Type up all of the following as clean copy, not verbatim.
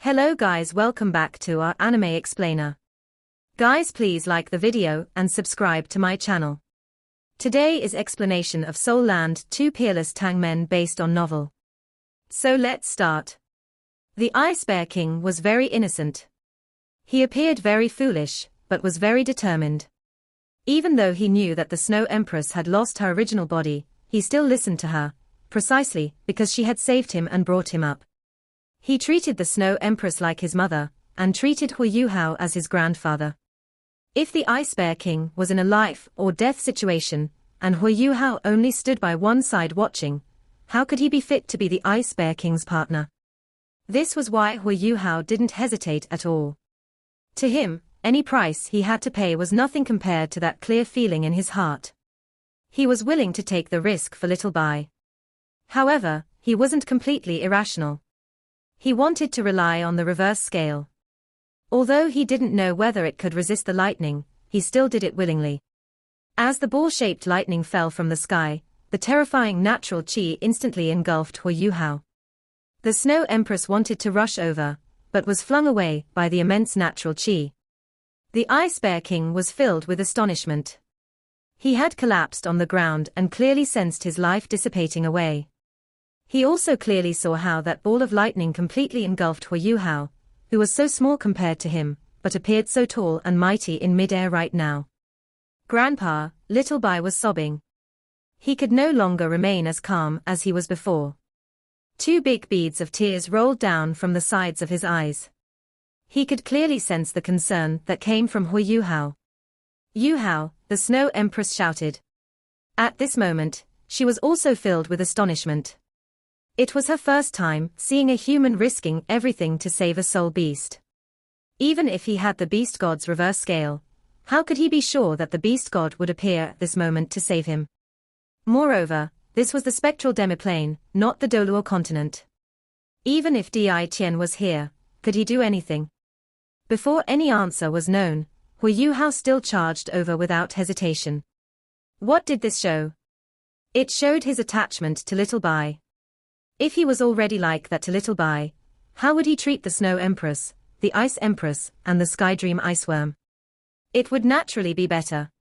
Hello guys, welcome back to our anime explainer. Guys, please like the video and subscribe to my channel. Today is explanation of Soul Land 2 Peerless Tang Men based on novel. So let's start. The Ice Bear King was very innocent. He appeared very foolish, but was very determined. Even though he knew that the Snow Empress had lost her original body, he still listened to her, precisely because she had saved him and brought him up. He treated the Snow Empress like his mother, and treated Huo Yuhao as his grandfather. If the Ice Bear King was in a life or death situation, and Huo Yuhao only stood by one side watching, how could he be fit to be the Ice Bear King's partner? This was why Huo Yuhao didn't hesitate at all. To him, any price he had to pay was nothing compared to that clear feeling in his heart. He was willing to take the risk for little Bai. However, he wasn't completely irrational. He wanted to rely on the reverse scale. Although he didn't know whether it could resist the lightning, he still did it willingly. As the ball-shaped lightning fell from the sky, the terrifying natural chi instantly engulfed Huo Yuhao. The Snow Empress wanted to rush over, but was flung away by the immense natural chi. The Ice Bear King was filled with astonishment. He had collapsed on the ground and clearly sensed his life dissipating away. He also clearly saw how that ball of lightning completely engulfed Huo Yuhao, who was so small compared to him, but appeared so tall and mighty in mid-air right now. Grandpa, little Bai was sobbing. He could no longer remain as calm as he was before. Two big beads of tears rolled down from the sides of his eyes. He could clearly sense the concern that came from Huo Yuhao. Yuhao, the Snow Empress shouted. At this moment, she was also filled with astonishment. It was her first time seeing a human risking everything to save a soul beast. Even if he had the beast god's reverse scale, how could he be sure that the beast god would appear at this moment to save him? Moreover, this was the spectral demiplane, not the Doluo continent. Even if Di Qian was here, could he do anything? Before any answer was known, Huo Yuhao still charged over without hesitation. What did this show? It showed his attachment to little Bai. If he was already like that to little Bai, how would he treat the Snow Empress, the Ice Empress, and the Sky Dream Iceworm? It would naturally be better.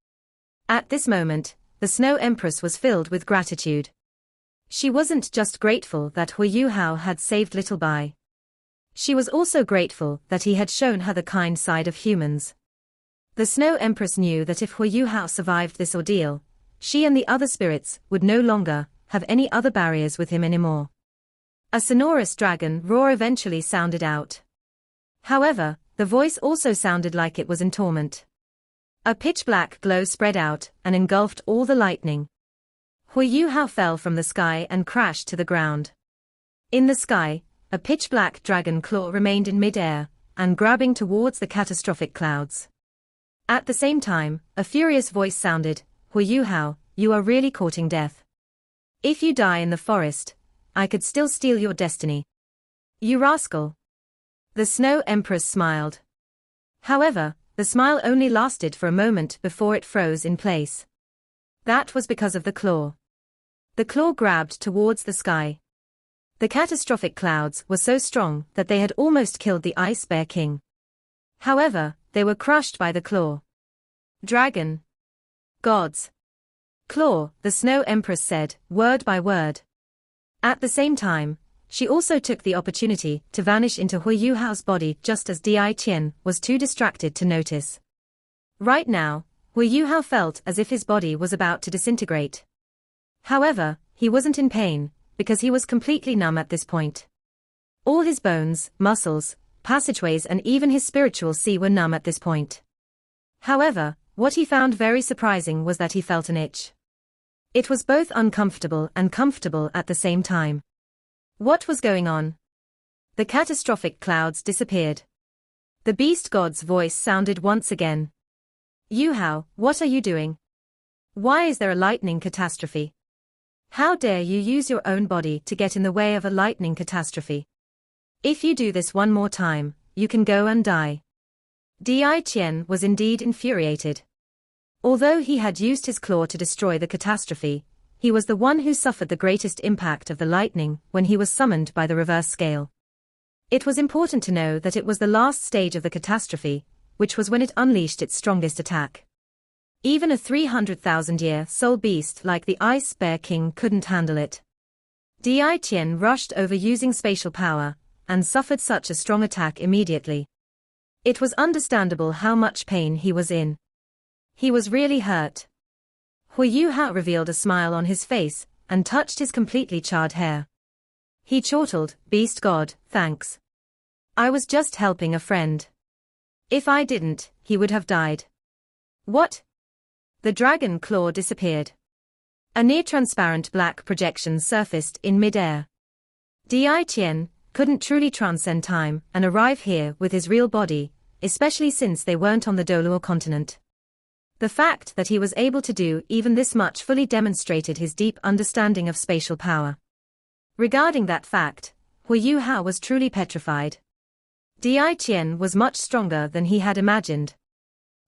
At this moment, the Snow Empress was filled with gratitude. She wasn't just grateful that Huo Yuhao had saved little Bai. She was also grateful that he had shown her the kind side of humans. The Snow Empress knew that if Huo Yuhao survived this ordeal, she and the other spirits would no longer have any other barriers with him anymore. A sonorous dragon roar eventually sounded out. However, the voice also sounded like it was in torment. A pitch-black glow spread out and engulfed all the lightning. Huo Yuhao fell from the sky and crashed to the ground. In the sky, a pitch-black dragon claw remained in mid-air, and grabbing towards the catastrophic clouds. At the same time, a furious voice sounded, Huo Yuhao, you are really courting death. If you die in the forest, I could still steal your destiny. You rascal. The Snow Empress smiled. However, the smile only lasted for a moment before it froze in place. That was because of the claw. The claw grabbed towards the sky. The catastrophic clouds were so strong that they had almost killed the Ice Bear King. However, they were crushed by the claw. Dragon. Gods. Claw, the Snow Empress said, word by word. At the same time, she also took the opportunity to vanish into Huo Yuhao's body just as Di Qian was too distracted to notice. Right now, Huo Yuhao felt as if his body was about to disintegrate. However, he wasn't in pain, because he was completely numb at this point. All his bones, muscles, passageways and even his spiritual sea were numb at this point. However, what he found very surprising was that he felt an itch. It was both uncomfortable and comfortable at the same time. What was going on? The catastrophic clouds disappeared. The beast god's voice sounded once again. Yuhao, what are you doing? Why is there a lightning catastrophe? How dare you use your own body to get in the way of a lightning catastrophe? If you do this one more time, you can go and die. Di Qian was indeed infuriated. Although he had used his claw to destroy the catastrophe, he was the one who suffered the greatest impact of the lightning when he was summoned by the reverse scale. It was important to know that it was the last stage of the catastrophe, which was when it unleashed its strongest attack. Even a 300,000-year soul beast like the Ice Bear King couldn't handle it. Dai Qian rushed over using spatial power, and suffered such a strong attack immediately. It was understandable how much pain he was in. He was really hurt. Huo Yuhao revealed a smile on his face, and touched his completely charred hair. He chortled, "Beast God, thanks. I was just helping a friend. If I didn't, he would have died." What? The dragon claw disappeared. A near-transparent black projection surfaced in mid-air. Dai Qian couldn't truly transcend time and arrive here with his real body, especially since they weren't on the Doluo continent. The fact that he was able to do even this much fully demonstrated his deep understanding of spatial power. Regarding that fact, Huo Yuhao was truly petrified. Dai Qian was much stronger than he had imagined.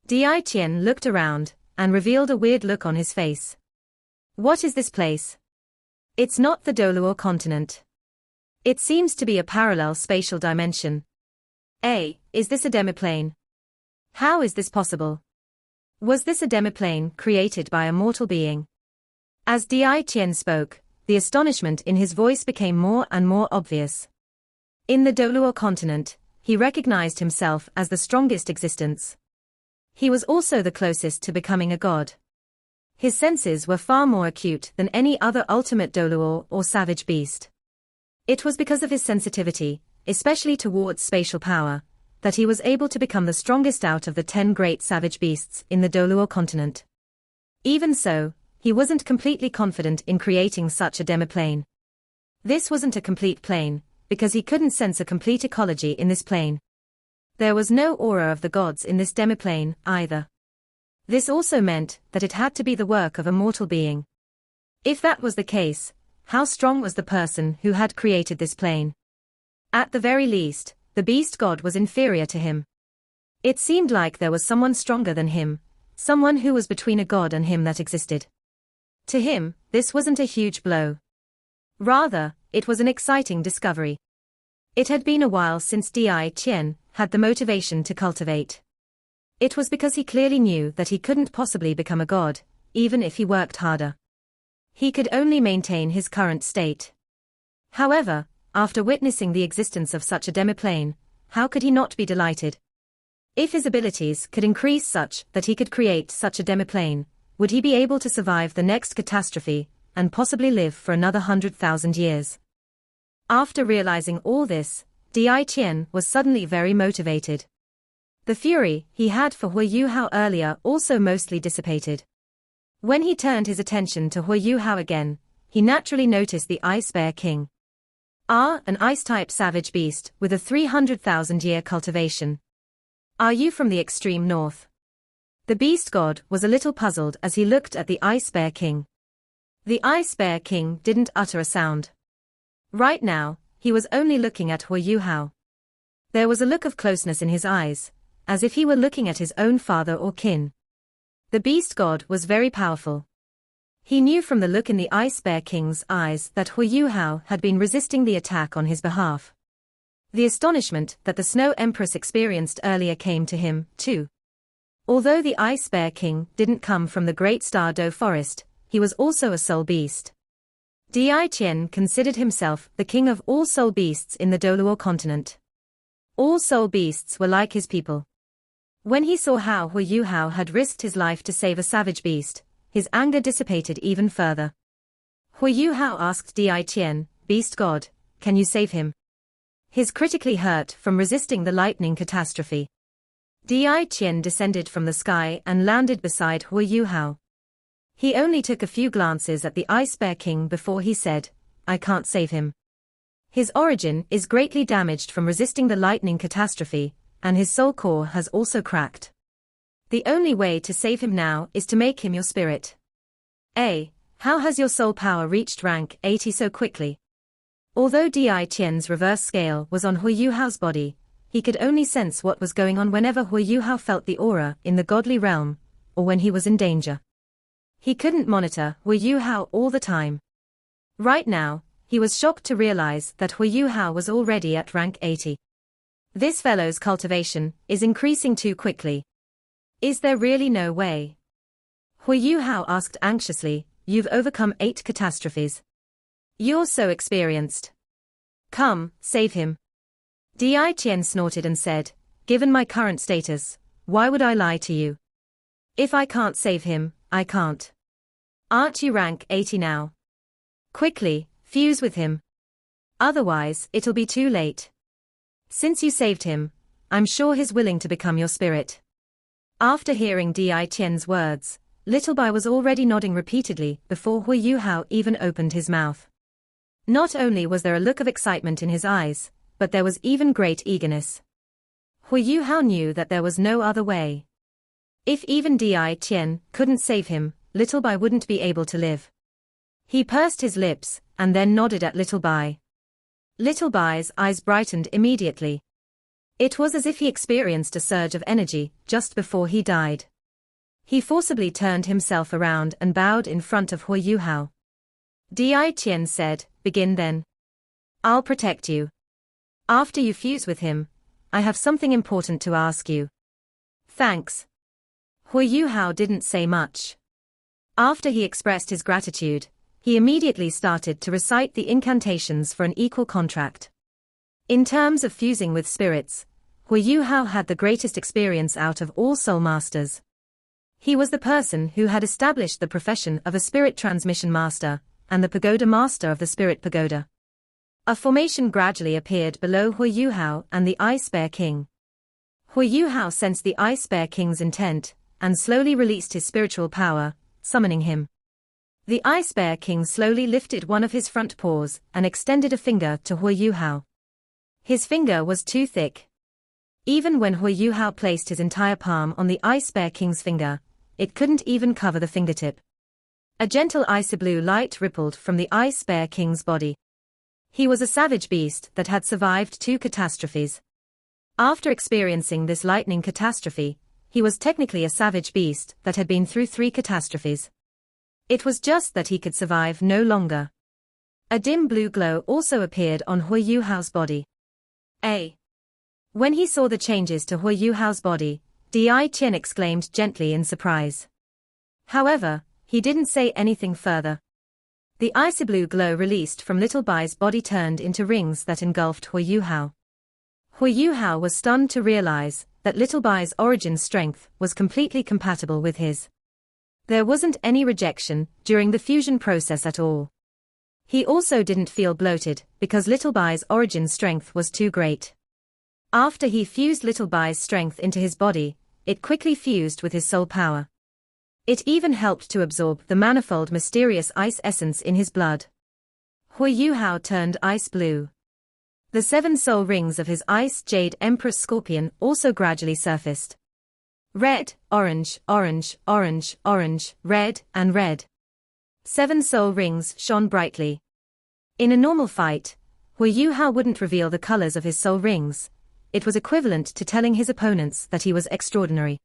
Dai Qian looked around, and revealed a weird look on his face. What is this place? It's not the Doluo continent. It seems to be a parallel spatial dimension. Is this a demiplane? How is this possible? Was this a demiplane created by a mortal being? As Dai Qian spoke, the astonishment in his voice became more and more obvious. In the Doluo continent, he recognized himself as the strongest existence. He was also the closest to becoming a god. His senses were far more acute than any other ultimate Doluo or savage beast. It was because of his sensitivity, especially towards spatial power, that he was able to become the strongest out of the 10 great savage beasts in the Doluo continent. Even so, he wasn't completely confident in creating such a demiplane. This wasn't a complete plane, because he couldn't sense a complete ecology in this plane. There was no aura of the gods in this demiplane, either. This also meant that it had to be the work of a mortal being. If that was the case, how strong was the person who had created this plane? At the very least, the beast god was inferior to him. It seemed like there was someone stronger than him, someone who was between a god and him that existed. To him, this wasn't a huge blow. Rather, it was an exciting discovery. It had been a while since Dai Qian had the motivation to cultivate. It was because he clearly knew that he couldn't possibly become a god, even if he worked harder. He could only maintain his current state. However, after witnessing the existence of such a demiplane, how could he not be delighted? If his abilities could increase such that he could create such a demiplane, would he be able to survive the next catastrophe, and possibly live for another 100,000 years? After realizing all this, Dai Qian was suddenly very motivated. The fury he had for Huo Yuhao earlier also mostly dissipated. When he turned his attention to Huo Yuhao again, he naturally noticed the Ice Bear King. An ice-type savage beast with a 300,000-year cultivation. Are you from the extreme north? The beast god was a little puzzled as he looked at the Ice Bear King. The Ice Bear King didn't utter a sound. Right now, he was only looking at Huo Yuhao. There was a look of closeness in his eyes, as if he were looking at his own father or kin. The beast god was very powerful. He knew from the look in the Ice Bear King's eyes that Huo Yuhao had been resisting the attack on his behalf. The astonishment that the Snow Empress experienced earlier came to him, too. Although the Ice Bear King didn't come from the Great Star Do Forest, he was also a soul beast. Dai Qian considered himself the king of all soul beasts in the Doluo continent. All soul beasts were like his people. When he saw how Huo Yuhao had risked his life to save a savage beast, his anger dissipated even further. Huo Yuhao asked Dai Qian, "Beast god, can you save him? He's critically hurt from resisting the lightning catastrophe." Dai Qian descended from the sky and landed beside Huo Yuhao. He only took a few glances at the Ice Bear King before he said, "I can't save him. His origin is greatly damaged from resisting the lightning catastrophe, and his soul core has also cracked. The only way to save him now is to make him your spirit." How has your soul power reached rank 80 so quickly? Although Dai Qian's reverse scale was on Huo Yuhao's body, he could only sense what was going on whenever Huo Yuhao felt the aura in the godly realm, or when he was in danger. He couldn't monitor Huo Yuhao all the time. Right now, he was shocked to realize that Huo Yuhao was already at rank 80. This fellow's cultivation is increasing too quickly. Is there really no way? Huo Yuhao asked anxiously, you've overcome 8 catastrophes. You're so experienced. Come, save him. Di Qian snorted and said, given my current status, why would I lie to you? If I can't save him, I can't. Aren't you rank 80 now? Quickly, fuse with him. Otherwise, it'll be too late. Since you saved him, I'm sure he's willing to become your spirit. After hearing Di Qian's words, Little Bai was already nodding repeatedly before Huo Yuhao even opened his mouth. Not only was there a look of excitement in his eyes, but there was even great eagerness. Huo Yuhao knew that there was no other way. If even Di Qian couldn't save him, Little Bai wouldn't be able to live. He pursed his lips, and then nodded at Little Bai. Little Bai's eyes brightened immediately. It was as if he experienced a surge of energy just before he died. He forcibly turned himself around and bowed in front of Huo Yuhao. Di Qian said, begin then. I'll protect you. After you fuse with him, I have something important to ask you. Thanks. Huo Yuhao didn't say much. After he expressed his gratitude, he immediately started to recite the incantations for an equal contract. In terms of fusing with spirits, Huo Yuhao had the greatest experience out of all soul masters. He was the person who had established the profession of a spirit transmission master, and the pagoda master of the spirit pagoda. A formation gradually appeared below Huo Yuhao and the Ice Bear King. Huo Yuhao sensed the Ice Bear King's intent, and slowly released his spiritual power, summoning him. The Ice Bear King slowly lifted one of his front paws and extended a finger to Huo Yuhao. His finger was too thick. Even when Huo Yuhao placed his entire palm on the Ice Bear King's finger, it couldn't even cover the fingertip. A gentle icy blue light rippled from the Ice Bear King's body. He was a savage beast that had survived 2 catastrophes. After experiencing this lightning catastrophe, he was technically a savage beast that had been through 3 catastrophes. It was just that he could survive no longer. A dim blue glow also appeared on Huo Yuhao's body. When he saw the changes to Huo Yuhao's body, Di Qian exclaimed gently in surprise. However, he didn't say anything further. The icy blue glow released from Little Bai's body turned into rings that engulfed Huo Yuhao. Huo Yuhao was stunned to realize that Little Bai's origin strength was completely compatible with his. There wasn't any rejection during the fusion process at all. He also didn't feel bloated because Little Bai's origin strength was too great. After he fused Little Bai's strength into his body, it quickly fused with his soul power. It even helped to absorb the manifold mysterious ice essence in his blood. Huo Yuhao turned ice blue. The 7 soul rings of his Ice Jade Empress Scorpion also gradually surfaced. Red, orange, orange, orange, orange, red, and red. 7 soul rings shone brightly. In a normal fight, Huo Yuhao wouldn't reveal the colors of his soul rings. It was equivalent to telling his opponents that he was extraordinary.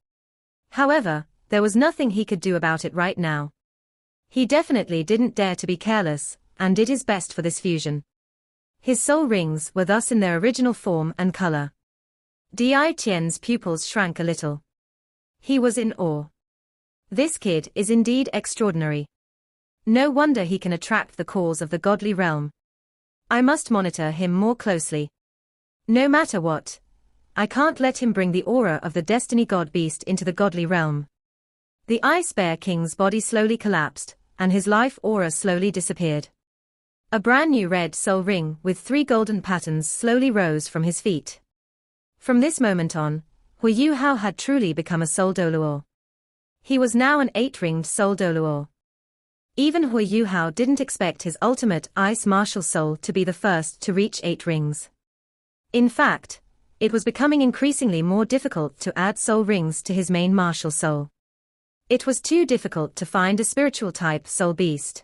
However, there was nothing he could do about it right now. He definitely didn't dare to be careless, and did his best for this fusion. His soul rings were thus in their original form and color. Di Qian's pupils shrank a little. He was in awe. This kid is indeed extraordinary. No wonder he can attract the calls of the godly realm. I must monitor him more closely. No matter what, I can't let him bring the aura of the Destiny God Beast into the godly realm. The Ice Bear King's body slowly collapsed, and his life aura slowly disappeared. A brand new red soul ring with 3 golden patterns slowly rose from his feet. From this moment on, Huo Yuhao had truly become a soul doluo. He was now an 8-ringed soul doluo. Even Huo Yuhao didn't expect his ultimate ice martial soul to be the first to reach 8 rings. In fact, it was becoming increasingly more difficult to add soul rings to his main martial soul. It was too difficult to find a spiritual type soul beast.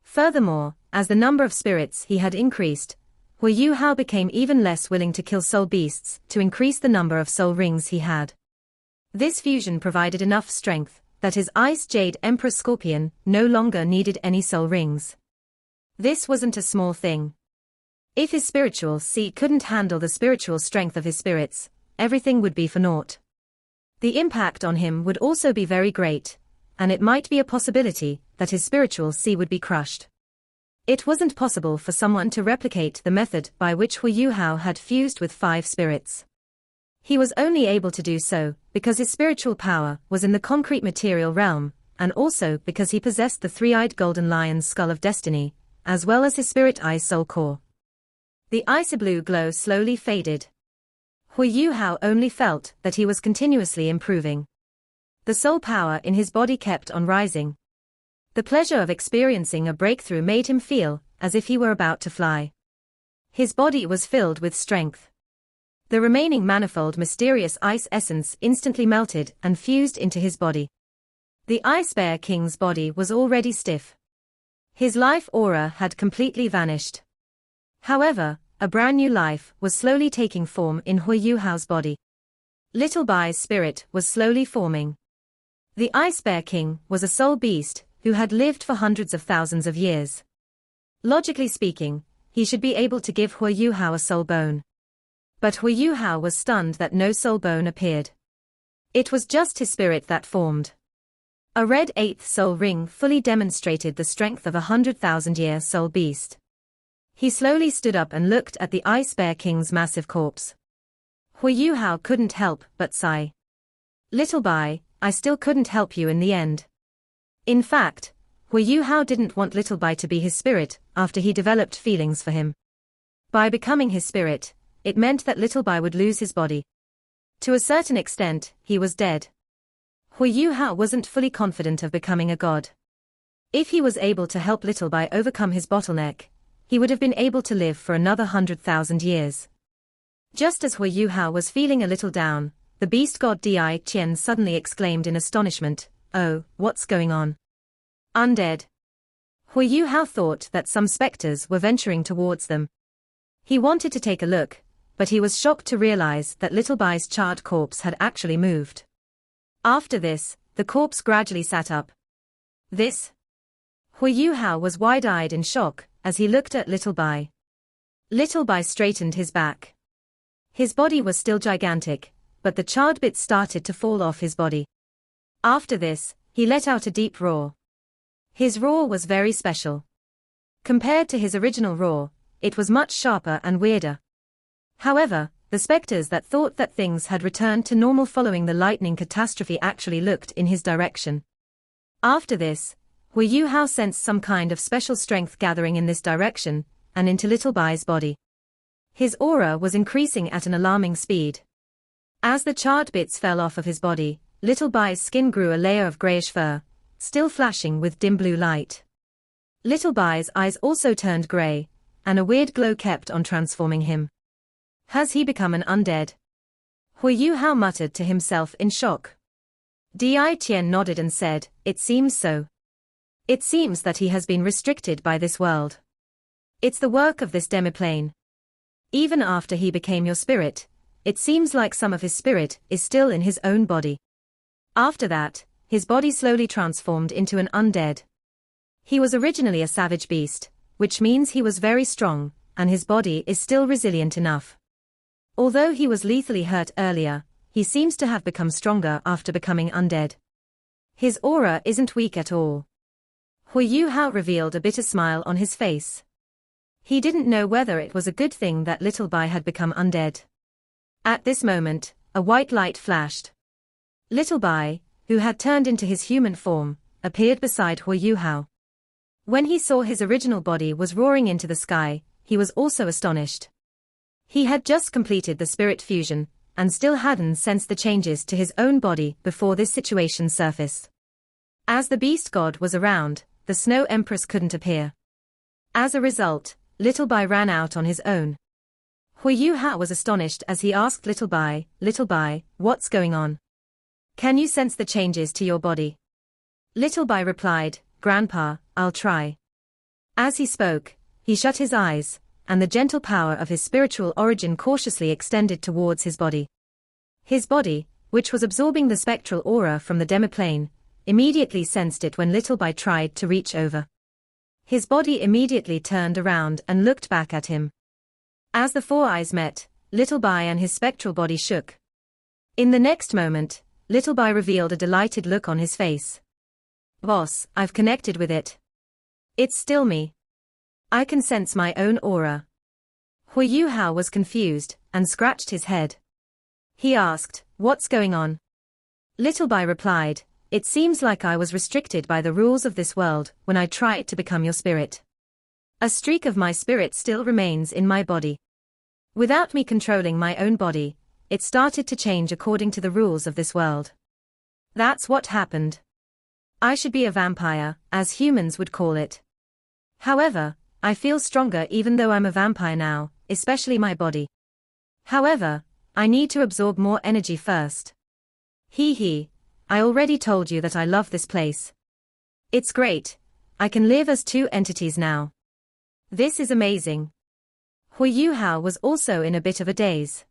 Furthermore, as the number of spirits he had increased, Huo Yuhao became even less willing to kill soul beasts to increase the number of soul rings he had. This fusion provided enough strength that his Ice Jade Emperor Scorpion no longer needed any soul rings. This wasn't a small thing. If his spiritual seat couldn't handle the spiritual strength of his spirits, everything would be for naught. The impact on him would also be very great, and it might be a possibility that his spiritual seat would be crushed. It wasn't possible for someone to replicate the method by which Huo Yuhao had fused with 5 spirits. He was only able to do so because his spiritual power was in the concrete material realm, and also because he possessed the 3-eyed golden lion's skull of destiny, as well as his spirit eye's soul core. The icy blue glow slowly faded. Huo Yuhao only felt that he was continuously improving. The soul power in his body kept on rising. The pleasure of experiencing a breakthrough made him feel as if he were about to fly. His body was filled with strength. The remaining manifold mysterious ice essence instantly melted and fused into his body. The Ice Bear King's body was already stiff. His life aura had completely vanished. However, a brand new life was slowly taking form in Huo Yuhao's body. Little Bai's spirit was slowly forming. The Ice Bear King was a soul beast who had lived for hundreds of thousands of years. Logically speaking, he should be able to give Huo Yuhao a soul bone. But Huo Yuhao was stunned that no soul bone appeared. It was just his spirit that formed. A red 8th soul ring fully demonstrated the strength of a 100,000-year soul beast. He slowly stood up and looked at the Ice Bear King's massive corpse. Huo Yuhao couldn't help but sigh. Little Bai, I still couldn't help you in the end. In fact, Huo Yuhao didn't want Little Bai to be his spirit after he developed feelings for him. By becoming his spirit, it meant that Little Bai would lose his body. To a certain extent, he was dead. Huo Yuhao wasn't fully confident of becoming a god. If he was able to help Little Bai overcome his bottleneck, he would have been able to live for another 100,000 years. Just as Huo Yuhao was feeling a little down, the beast god Dai Qian suddenly exclaimed in astonishment, "Oh, what's going on?" Undead. Huo Yuhao thought that some specters were venturing towards them. He wanted to take a look, but he was shocked to realize that Little Bai's charred corpse had actually moved. After this, the corpse gradually sat up. This? Huo Yuhao was wide-eyed in shock as he looked at Little Bai. Little Bai straightened his back. His body was still gigantic, but the charred bits started to fall off his body. After this, he let out a deep roar. His roar was very special. Compared to his original roar, it was much sharper and weirder. However, the specters that thought that things had returned to normal following the lightning catastrophe actually looked in his direction. After this, Huo Yuhao sensed some kind of special strength gathering in this direction, and into Little Bai's body. His aura was increasing at an alarming speed. As the charred bits fell off of his body, Little Bai's skin grew a layer of grayish fur, still flashing with dim blue light. Little Bai's eyes also turned gray, and a weird glow kept on transforming him. Has he become an undead? Huo Yuhao muttered to himself in shock. Dai Qian nodded and said, "It seems so. It seems that he has been restricted by this world. It's the work of this demiplane. Even after he became your spirit, it seems like some of his spirit is still in his own body. After that, his body slowly transformed into an undead. He was originally a savage beast, which means he was very strong, and his body is still resilient enough. Although he was lethally hurt earlier, he seems to have become stronger after becoming undead. His aura isn't weak at all." Huo Yuhao revealed a bitter smile on his face. He didn't know whether it was a good thing that Little Bai had become undead. At this moment, a white light flashed. Little Bai, who had turned into his human form, appeared beside Huo Yuhao. When he saw his original body was roaring into the sky, he was also astonished. He had just completed the spirit fusion, and still hadn't sensed the changes to his own body before this situation surfaced. As the beast god was around, the Snow Empress couldn't appear. As a result, Little Bai ran out on his own. Huo Yuhao was astonished as he asked Little Bai, "What's going on? Can you sense the changes to your body?" Little Bai replied, "Grandpa, I'll try." As he spoke, he shut his eyes, and the gentle power of his spiritual origin cautiously extended towards his body. His body, which was absorbing the spectral aura from the demiplane, immediately sensed it when Little Bai tried to reach over. His body immediately turned around and looked back at him. As the four eyes met, Little Bai and his spectral body shook. In the next moment, Little Bai revealed a delighted look on his face. "Boss, I've connected with it. It's still me. I can sense my own aura." Huo Yuhao was confused and scratched his head. He asked, "What's going on?" Little Bai replied, "It seems like I was restricted by the rules of this world when I tried to become your spirit. A streak of my spirit still remains in my body. Without me controlling my own body, it started to change according to the rules of this world. That's what happened. I should be a vampire, as humans would call it. However, I feel stronger even though I'm a vampire now, especially my body. However, I need to absorb more energy first. I already told you that I love this place. It's great. I can live as two entities now. This is amazing." Huo Yuhao was also in a bit of a daze.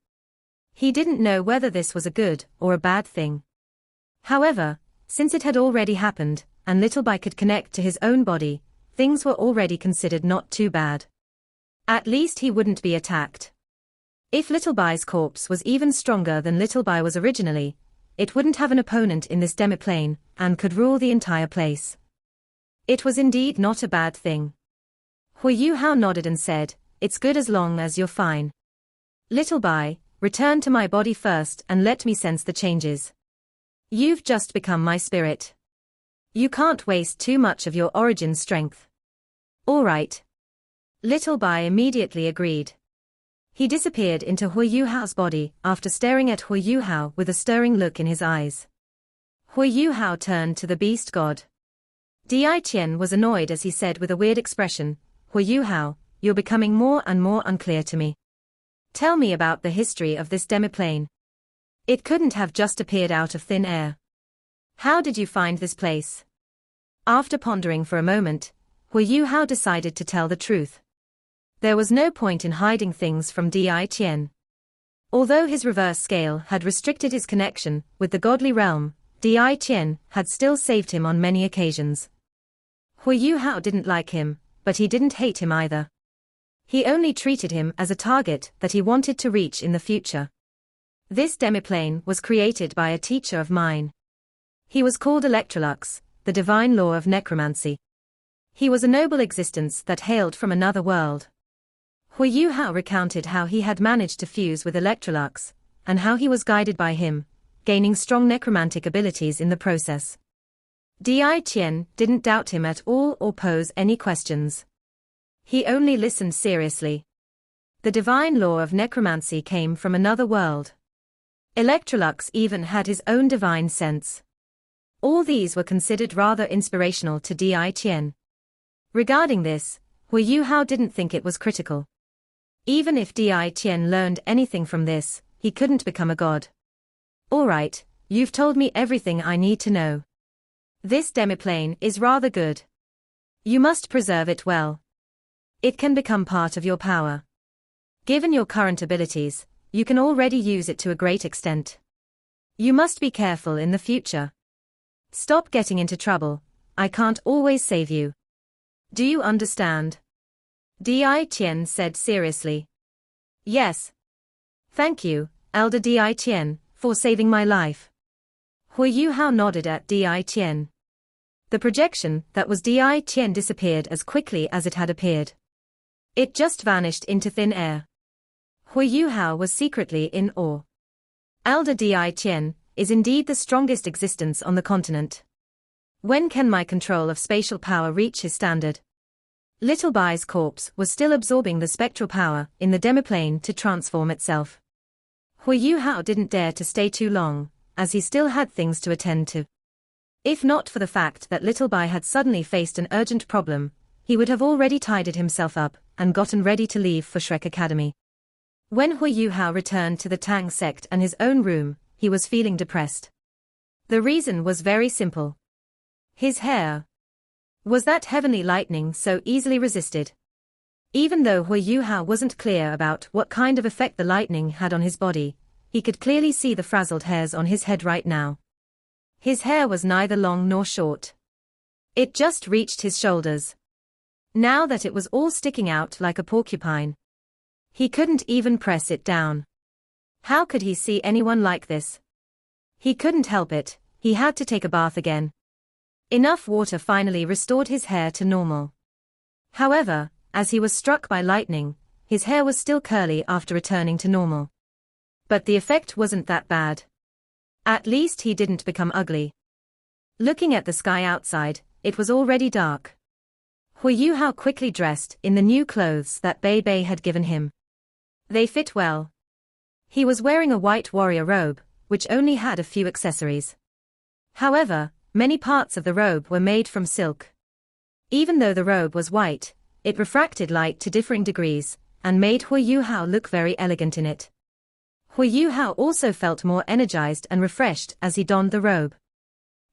He didn't know whether this was a good or a bad thing. However, since it had already happened, and Little Bai could connect to his own body, things were already considered not too bad. At least he wouldn't be attacked. If Little Bai's corpse was even stronger than Little Bai was originally, it wouldn't have an opponent in this demiplane, and could rule the entire place. It was indeed not a bad thing. Huo Yuhao nodded and said, "It's good as long as you're fine. Little Bai, return to my body first and let me sense the changes. You've just become my spirit. You can't waste too much of your origin strength." "All right." Little Bai immediately agreed. He disappeared into Huo Yuhao's body after staring at Huo Yuhao with a stirring look in his eyes. Huo Yuhao turned to the beast god. Dai Qian was annoyed as he said with a weird expression, "Huo Yuhao, you're becoming more and more unclear to me. Tell me about the history of this demiplane. It couldn't have just appeared out of thin air. How did you find this place?" After pondering for a moment, Huo Yuhao decided to tell the truth. There was no point in hiding things from Dai Qian. Although his reverse scale had restricted his connection with the godly realm, Dai Qian had still saved him on many occasions. Huo Yuhao didn't like him, but he didn't hate him either. He only treated him as a target that he wanted to reach in the future. This demiplane was created by a teacher of mine. He was called Electrolux, the divine law of necromancy. He was a noble existence that hailed from another world. Huo Yuhao recounted how he had managed to fuse with Electrolux, and how he was guided by him, gaining strong necromantic abilities in the process. Dai Qian didn't doubt him at all or pose any questions. He only listened seriously. The divine law of necromancy came from another world. Electrolux even had his own divine sense. All these were considered rather inspirational to Dai Qian. Regarding this, Huo Yuhao didn't think it was critical. Even if Dai Qian learned anything from this, he couldn't become a god. "All right, you've told me everything I need to know. This demiplane is rather good. You must preserve it well. It can become part of your power. Given your current abilities, you can already use it to a great extent. You must be careful in the future. Stop getting into trouble, I can't always save you. Do you understand?" Dai Qian said seriously. "Yes. Thank you, Elder Dai Qian, for saving my life." Huo Yuhao nodded at Dai Qian. The projection that was Dai Qian disappeared as quickly as it had appeared. It just vanished into thin air. Huo Yuhao was secretly in awe. Elder Dai Qian is indeed the strongest existence on the continent. When can my control of spatial power reach his standard? Little Bai's corpse was still absorbing the spectral power in the demiplane to transform itself. Huo Yuhao didn't dare to stay too long, as he still had things to attend to. If not for the fact that Little Bai had suddenly faced an urgent problem, he would have already tidied himself up and gotten ready to leave for Shrek Academy. When Huo Yuhao returned to the Tang sect and his own room, he was feeling depressed. The reason was very simple. His hair. Was that heavenly lightning so easily resisted? Even though Huo Yuhao wasn't clear about what kind of effect the lightning had on his body, he could clearly see the frazzled hairs on his head right now. His hair was neither long nor short. It just reached his shoulders. Now that it was all sticking out like a porcupine. He couldn't even press it down. How could he see anyone like this? He couldn't help it, he had to take a bath again. Enough water finally restored his hair to normal. However, as he was struck by lightning, his hair was still curly after returning to normal. But the effect wasn't that bad. At least he didn't become ugly. Looking at the sky outside, it was already dark. Huo Yuhao quickly dressed in the new clothes that Bai had given him. They fit well. He was wearing a white warrior robe, which only had a few accessories. However, many parts of the robe were made from silk. Even though the robe was white, it refracted light to differing degrees, and made Huo Yuhao look very elegant in it. Huo Yuhao also felt more energized and refreshed as he donned the robe.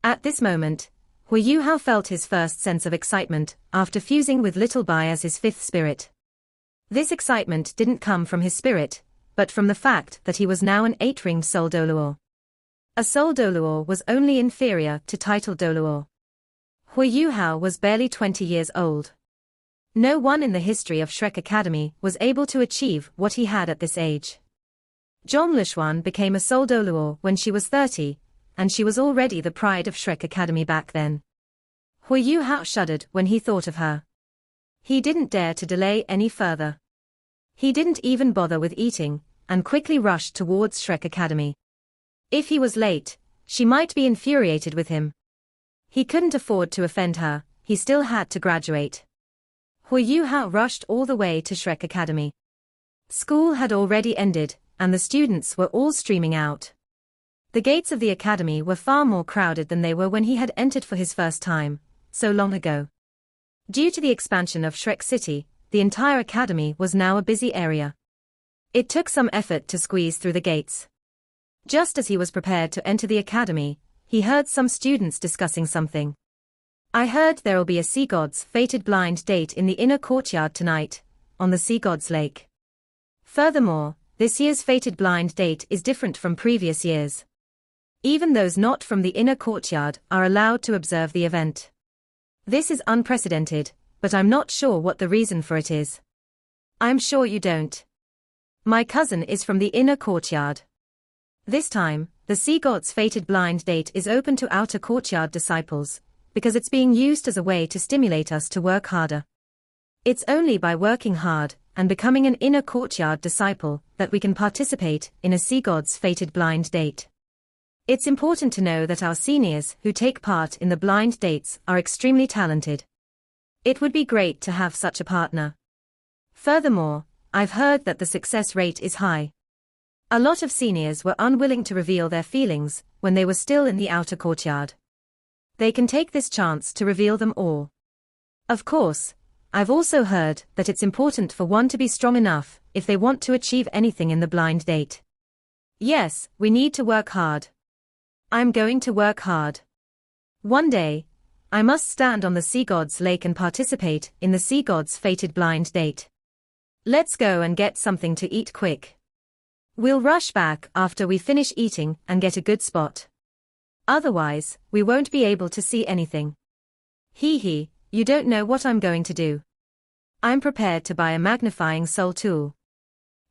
At this moment, Huo Yuhao felt his first sense of excitement after fusing with Little Bai as his fifth spirit. This excitement didn't come from his spirit, but from the fact that he was now an 8-ringed soul Doluo. A soul Doluo was only inferior to title Doluo. Huo Yuhao was barely 20 years old. No one in the history of Shrek Academy was able to achieve what he had at this age. Zhong Lishuan became a soul Doluo when she was 30, and she was already the pride of Shrek Academy back then. Huo Yuhao shuddered when he thought of her. He didn't dare to delay any further. He didn't even bother with eating, and quickly rushed towards Shrek Academy. If he was late, she might be infuriated with him. He couldn't afford to offend her, he still had to graduate. Huo Yuhao rushed all the way to Shrek Academy. School had already ended, and the students were all streaming out. The gates of the academy were far more crowded than they were when he had entered for his first time, so long ago. Due to the expansion of Shrek City, the entire academy was now a busy area. It took some effort to squeeze through the gates. Just as he was prepared to enter the academy, he heard some students discussing something. I heard there'll be a Sea God's fated blind date in the inner courtyard tonight, on the Sea God's lake. Furthermore, this year's fated blind date is different from previous years. Even those not from the inner courtyard are allowed to observe the event. This is unprecedented, but I'm not sure what the reason for it is. I'm sure you don't. My cousin is from the inner courtyard. This time, the Sea God's fated blind date is open to outer courtyard disciples, because it's being used as a way to stimulate us to work harder. It's only by working hard and becoming an inner courtyard disciple that we can participate in a Sea God's fated blind date. It's important to know that our seniors who take part in the blind dates are extremely talented. It would be great to have such a partner. Furthermore, I've heard that the success rate is high. A lot of seniors were unwilling to reveal their feelings when they were still in the outer courtyard. They can take this chance to reveal them all. Of course, I've also heard that it's important for one to be strong enough if they want to achieve anything in the blind date. Yes, we need to work hard. I'm going to work hard. One day, I must stand on the Sea God's lake and participate in the Sea God's fated blind date. Let's go and get something to eat quick. We'll rush back after we finish eating and get a good spot. Otherwise, we won't be able to see anything. Hee hee, you don't know what I'm going to do. I'm prepared to buy a magnifying soul tool.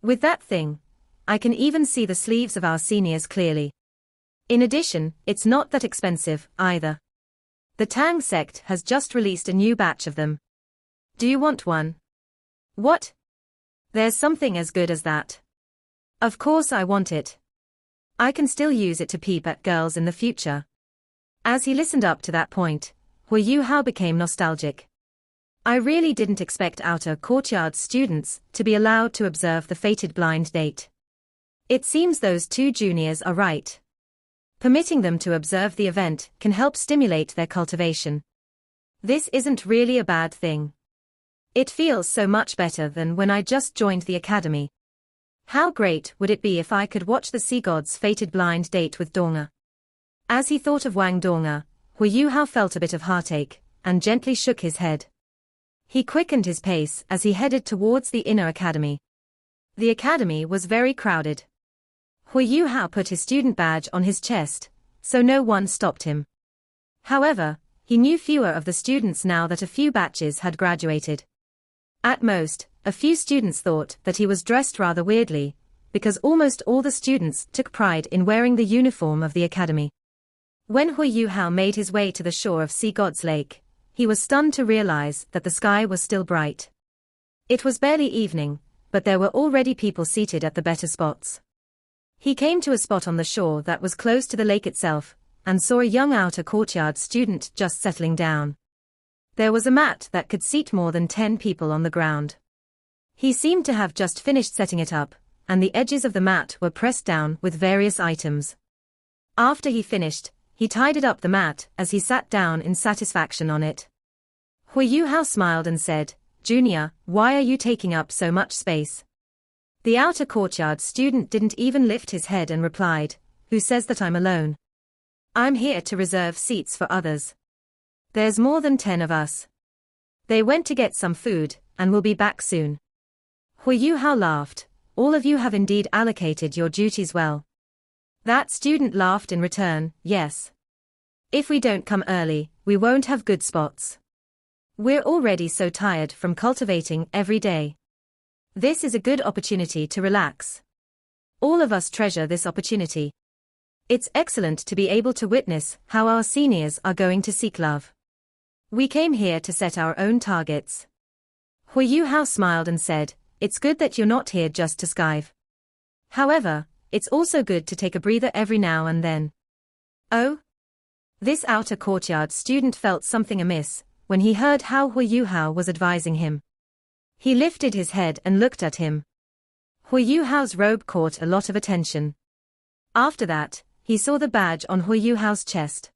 With that thing, I can even see the sleeves of our seniors clearly. In addition, it's not that expensive, either. The Tang sect has just released a new batch of them. Do you want one? What? There's something as good as that. Of course I want it. I can still use it to peep at girls in the future. As he listened up to that point, Huo Yuhao became nostalgic. I really didn't expect outer courtyard students to be allowed to observe the fated blind date. It seems those two juniors are right. Permitting them to observe the event can help stimulate their cultivation. This isn't really a bad thing. It feels so much better than when I just joined the academy. How great would it be if I could watch the Sea God's fated blind date with Donga? As he thought of Wang Donga, Huo Yuhao felt a bit of heartache, and gently shook his head. He quickened his pace as he headed towards the inner academy. The academy was very crowded. Huo Yuhao put his student badge on his chest, so no one stopped him. However, He knew fewer of the students now that a few batches had graduated. At most, a few students thought that he was dressed rather weirdly, because almost all the students took pride in wearing the uniform of the academy. When Huo Yuhao made his way to the shore of Sea God's Lake, he was stunned to realize that the sky was still bright. It was barely evening, but there were already people seated at the better spots. He came to a spot on the shore that was close to the lake itself, and saw a young outer courtyard student just settling down. There was a mat that could seat more than 10 people on the ground. He seemed to have just finished setting it up, and the edges of the mat were pressed down with various items. After he finished, he tidied up the mat as he sat down in satisfaction on it. Huo Yuhao smiled and said, "Junior, why are you taking up so much space?" The outer courtyard student didn't even lift his head and replied, "Who says that I'm alone? I'm here to reserve seats for others. There's more than 10 of us. They went to get some food, and will be back soon." Huo Yuhao laughed, "All of you have indeed allocated your duties well." That student laughed in return, "Yes. If we don't come early, we won't have good spots. We're already so tired from cultivating every day. This is a good opportunity to relax. All of us treasure this opportunity. It's excellent to be able to witness how our seniors are going to seek love. We came here to set our own targets." Huo Yuhao smiled and said, "It's good that you're not here just to skive. However, it's also good to take a breather every now and then." Oh? This outer courtyard student felt something amiss when he heard how Huo Yuhao was advising him. He lifted his head and looked at him. Huo Yuhao's robe caught a lot of attention. After that, he saw the badge on Huo Yuhao's chest.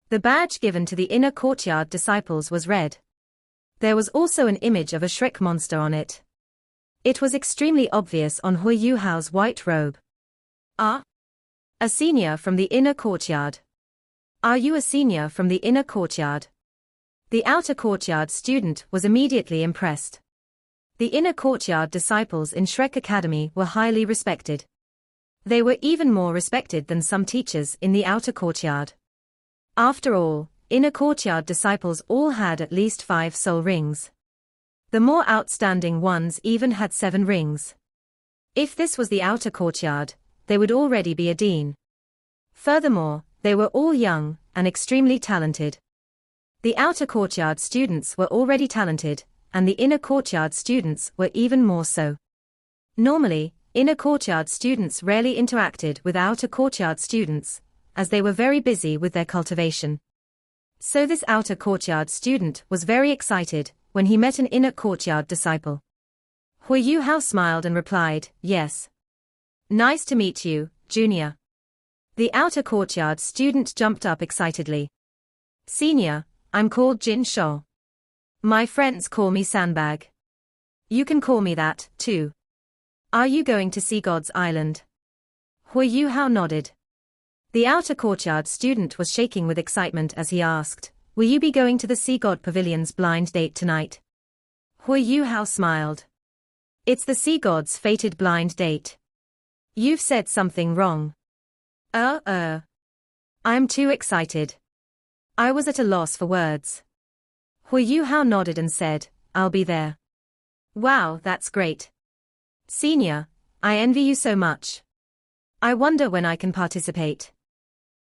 The badge given to the inner courtyard disciples was red. There was also an image of a Shrek monster on it. It was extremely obvious on Huo Yuhao's white robe. "Ah? A senior from the inner courtyard. Are you a senior from the inner courtyard?" The outer courtyard student was immediately impressed. The inner courtyard disciples in Shrek Academy were highly respected. They were even more respected than some teachers in the outer courtyard. After all, inner courtyard disciples all had at least 5 soul rings. The more outstanding ones even had 7 rings. If this was the outer courtyard, they would already be a dean. Furthermore, they were all young and extremely talented. The outer courtyard students were already talented, and the inner courtyard students were even more so. Normally, inner courtyard students rarely interacted with outer courtyard students, as they were very busy with their cultivation. So this outer courtyard student was very excited when he met an inner courtyard disciple. Huo Yuhao smiled and replied, "Yes. Nice to meet you, Junior." The outer courtyard student jumped up excitedly. "Senior, I'm called Jin Shou. My friends call me Sandbag. You can call me that, too. Are you going to see God's Island?" Huo Yuhao nodded. The outer courtyard student was shaking with excitement as he asked, "Will you be going to the Sea God Pavilion's blind date tonight?" Huo Yuhao smiled. "It's the Sea God's fated blind date. You've said something wrong." I'm too excited." I was at a loss for words. Huo Yuhao nodded and said, "I'll be there." "Wow, that's great. Senior, I envy you so much. I wonder when I can participate."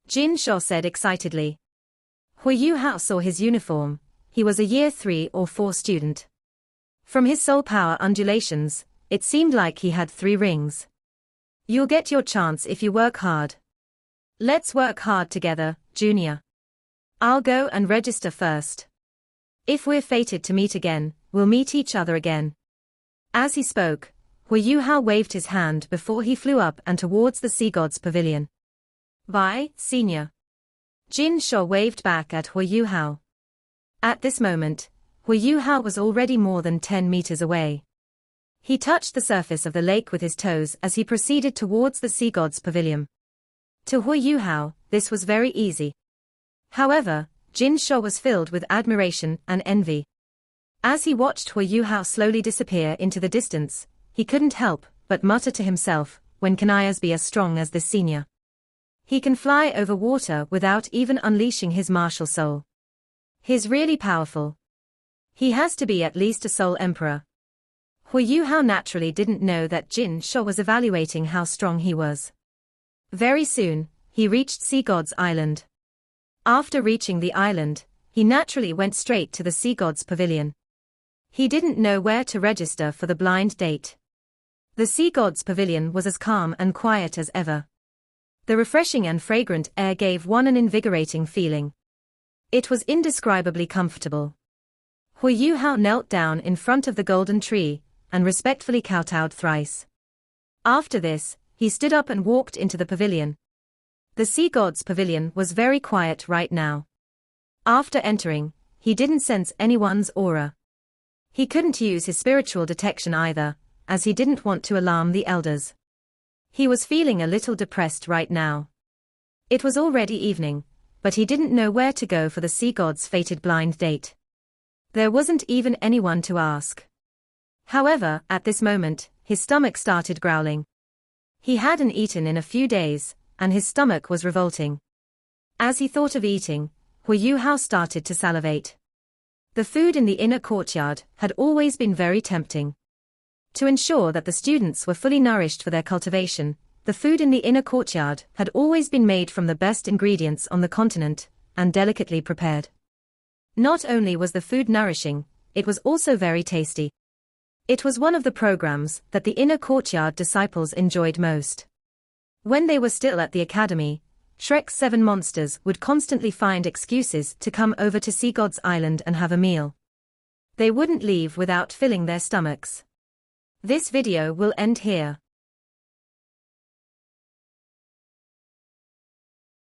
Jin Shou said excitedly. Huo Yuhao saw his uniform. He was a year 3 or 4 student. From his soul power undulations, it seemed like he had 3 rings. "You'll get your chance if you work hard. Let's work hard together, Junior. I'll go and register first. If we're fated to meet again, we'll meet each other again." As he spoke, Huo Yuhao waved his hand before he flew up and towards the Sea God's Pavilion. "Bye, Senior." Jin Shou waved back at Huo Yuhao. At this moment, Huo Yuhao was already more than 10 meters away. He touched the surface of the lake with his toes as he proceeded towards the Sea God's Pavilion. To Huo Yuhao, this was very easy. However, Jin Shou was filled with admiration and envy. As he watched Huo Yuhao slowly disappear into the distance, he couldn't help but mutter to himself, "When can I be as strong as this senior? He can fly over water without even unleashing his martial soul." He's really powerful. He has to be at least a soul emperor. Huo Yuhao naturally didn't know that Jin Sha was evaluating how strong he was. Very soon, he reached Sea God's Island. After reaching the island, he naturally went straight to the Sea God's Pavilion. He didn't know where to register for the blind date. The Sea God's Pavilion was as calm and quiet as ever. The refreshing and fragrant air gave one an invigorating feeling. It was indescribably comfortable. Huo Yuhao knelt down in front of the golden tree, and respectfully kowtowed thrice. After this, he stood up and walked into the pavilion. The Sea God's Pavilion was very quiet right now. After entering, he didn't sense anyone's aura. He couldn't use his spiritual detection either, as he didn't want to alarm the elders. He was feeling a little depressed right now. It was already evening, but he didn't know where to go for the Sea God's fated blind date. There wasn't even anyone to ask. However, at this moment, his stomach started growling. He hadn't eaten in a few days, and his stomach was revolting. As he thought of eating, Huo Yuhao started to salivate. The food in the inner courtyard had always been very tempting. To ensure that the students were fully nourished for their cultivation, the food in the inner courtyard had always been made from the best ingredients on the continent, and delicately prepared. Not only was the food nourishing, it was also very tasty. It was one of the programs that the inner courtyard disciples enjoyed most. When they were still at the academy, Shrek's 7 monsters would constantly find excuses to come over to Sea God's Island and have a meal. They wouldn't leave without filling their stomachs. This video will end here.